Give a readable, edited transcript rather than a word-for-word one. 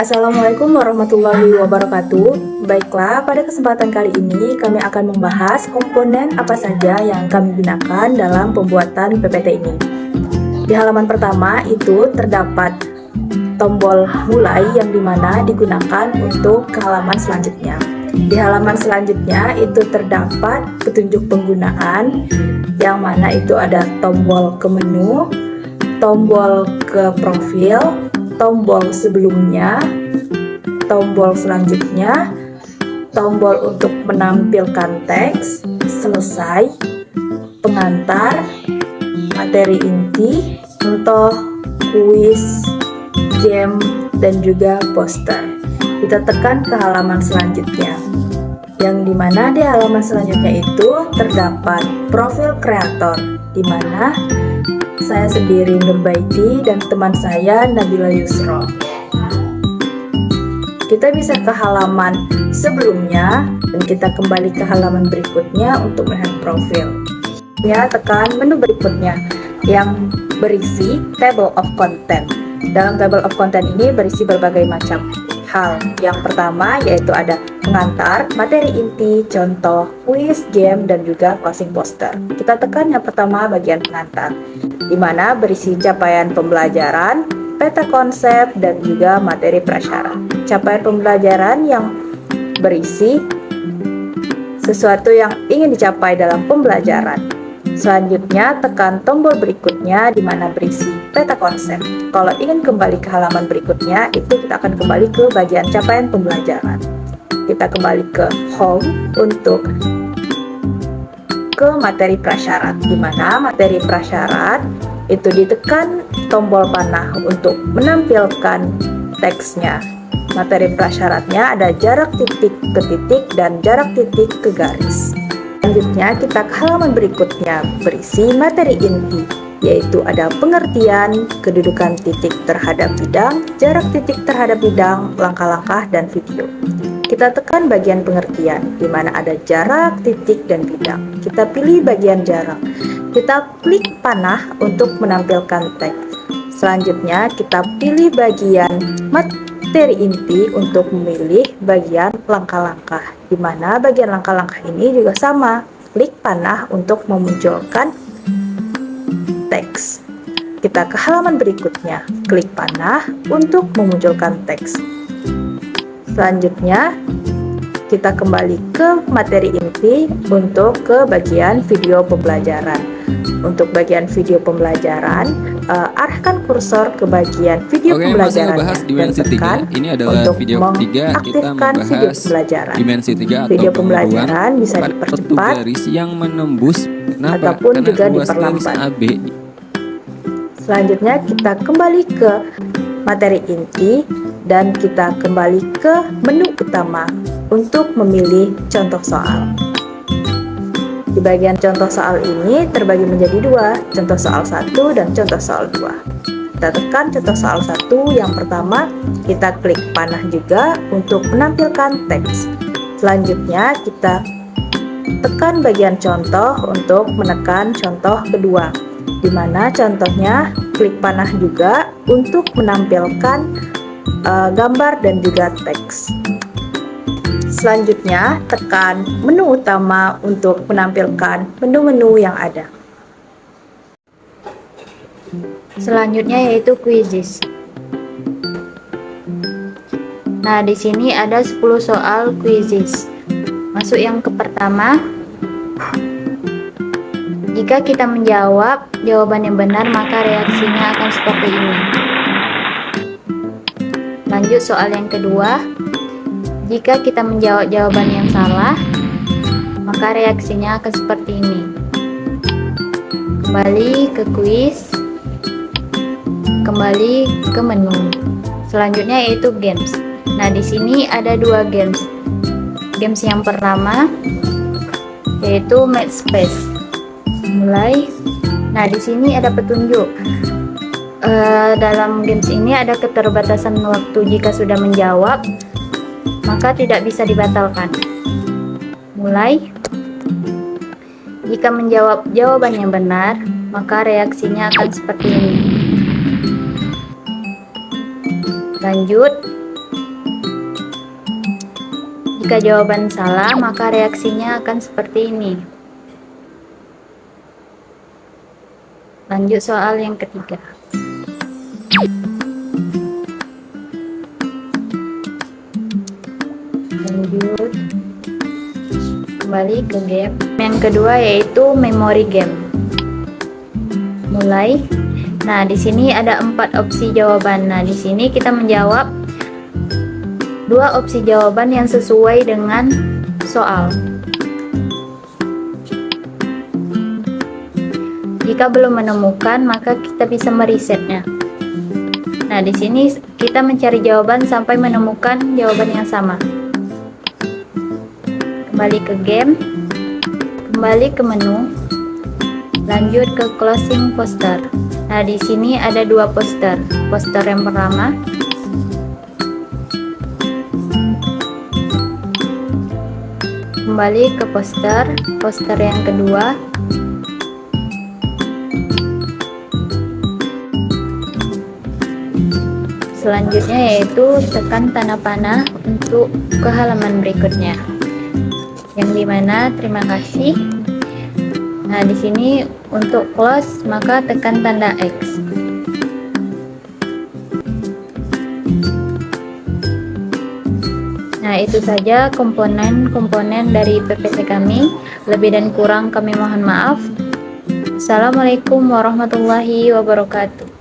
Assalamualaikum warahmatullahi wabarakatuh. Baiklah, pada kesempatan kali ini kami akan membahas komponen apa saja yang kami gunakan dalam pembuatan PPT ini. Di halaman pertama itu terdapat tombol mulai yang dimana digunakan untuk ke halaman selanjutnya. Di halaman selanjutnya itu terdapat petunjuk penggunaan yang mana itu ada tombol ke menu, tombol ke profil, tombol sebelumnya, tombol selanjutnya, tombol untuk menampilkan teks, selesai, pengantar, materi inti, contoh, kuis, game, dan juga poster. Kita tekan ke halaman selanjutnya, yang dimana di halaman selanjutnya itu terdapat profil kreator, dimana saya sendiri Nurbaiti dan teman saya Nabila Yusro. Kita bisa ke halaman sebelumnya dan kita kembali ke halaman berikutnya untuk melihat profil. Ya, tekan menu berikutnya yang berisi table of content. Dalam table of content ini berisi berbagai macam hal. Yang pertama yaitu ada pengantar, materi inti, contoh, kuis, game, dan juga closing poster. Kita tekan yang pertama bagian pengantar, di mana berisi capaian pembelajaran, peta konsep, dan juga materi prasyarat. Capaian pembelajaran yang berisi sesuatu yang ingin dicapai dalam pembelajaran. Selanjutnya tekan tombol berikutnya di mana berisi peta konsep. Kalau ingin kembali ke halaman berikutnya, itu kita akan kembali ke bagian capaian pembelajaran. Kita kembali ke home untuk ke materi prasyarat, di mana materi prasyarat itu ditekan tombol panah untuk menampilkan teksnya. Materi prasyaratnya ada jarak titik ke titik dan jarak titik ke garis. Selanjutnya kita ke halaman berikutnya berisi materi inti, yaitu ada pengertian, kedudukan titik terhadap bidang, jarak titik terhadap bidang, langkah-langkah, dan video. Kita tekan bagian pengertian, di mana ada jarak, titik, dan bidang. Kita pilih bagian jarak. Kita klik panah untuk menampilkan teks. Selanjutnya kita pilih bagian materi inti untuk memilih bagian langkah-langkah, di mana bagian langkah-langkah ini juga sama. Klik panah untuk memunculkan teks. Kita ke halaman berikutnya, klik panah untuk memunculkan teks. Selanjutnya kita kembali ke materi inti untuk ke bagian video pembelajaran. Untuk bagian video pembelajaran, arahkan kursor ke bagian video pembelajaran dan tekan ini adalah untuk video ketiga. Kita mengaktifkan video pembelajaran. Dimensi 3 atau video pembelajaran bisa dipercepat garis yang menembus. ataupun juga diperlambat. Selanjutnya kita kembali ke materi inti dan kita kembali ke menu utama untuk memilih contoh soal. Di bagian contoh soal ini terbagi menjadi dua, contoh soal 1 dan contoh soal 2. Kita tekan contoh soal 1 yang pertama, kita klik panah juga untuk menampilkan teks. Selanjutnya kita tekan bagian contoh untuk menekan contoh kedua, di mana contohnya klik panah juga untuk menampilkan gambar dan juga teks. Selanjutnya tekan menu utama untuk menampilkan menu-menu yang ada. Selanjutnya yaitu quizzes. Nah, di sini ada 10 soal quizzes. Masuk yang ke pertama. Jika kita menjawab jawaban yang benar, maka reaksinya akan seperti ini. Lanjut soal yang kedua. Jika kita menjawab jawaban yang salah, maka reaksinya akan seperti ini. Kembali ke kuis, kembali ke menu. Selanjutnya yaitu games. Nah, di sini ada 2 games. Games yang pertama yaitu Make Space. Mulai. Nah, di sini ada petunjuk. Dalam games ini ada keterbatasan waktu. Jika sudah menjawab, maka tidak bisa dibatalkan. Mulai. Jika menjawab jawaban yang benar, maka reaksinya akan seperti ini. Lanjut. Jika jawaban salah, maka reaksinya akan seperti ini. Lanjut soal yang ketiga. Lanjut. Kembali ke game. Yang kedua yaitu memory game. Mulai. Nah, di sini ada 4 opsi jawaban. Nah, di sini kita menjawab 2 opsi jawaban yang sesuai dengan soal. Jika belum menemukan, maka kita bisa merisetnya. Nah, di sini kita mencari jawaban sampai menemukan jawaban yang sama. Kembali ke game, kembali ke menu, lanjut ke closing poster. Nah, di sini ada 2 poster. Poster yang pertama, kembali ke poster yang kedua, selanjutnya yaitu tekan tanda panah untuk ke halaman berikutnya, yang dimana terima kasih. Nah, di sini untuk close maka tekan tanda X. Nah, itu saja komponen-komponen dari PPT kami. Lebih dan kurang kami mohon maaf. Assalamualaikum warahmatullahi wabarakatuh.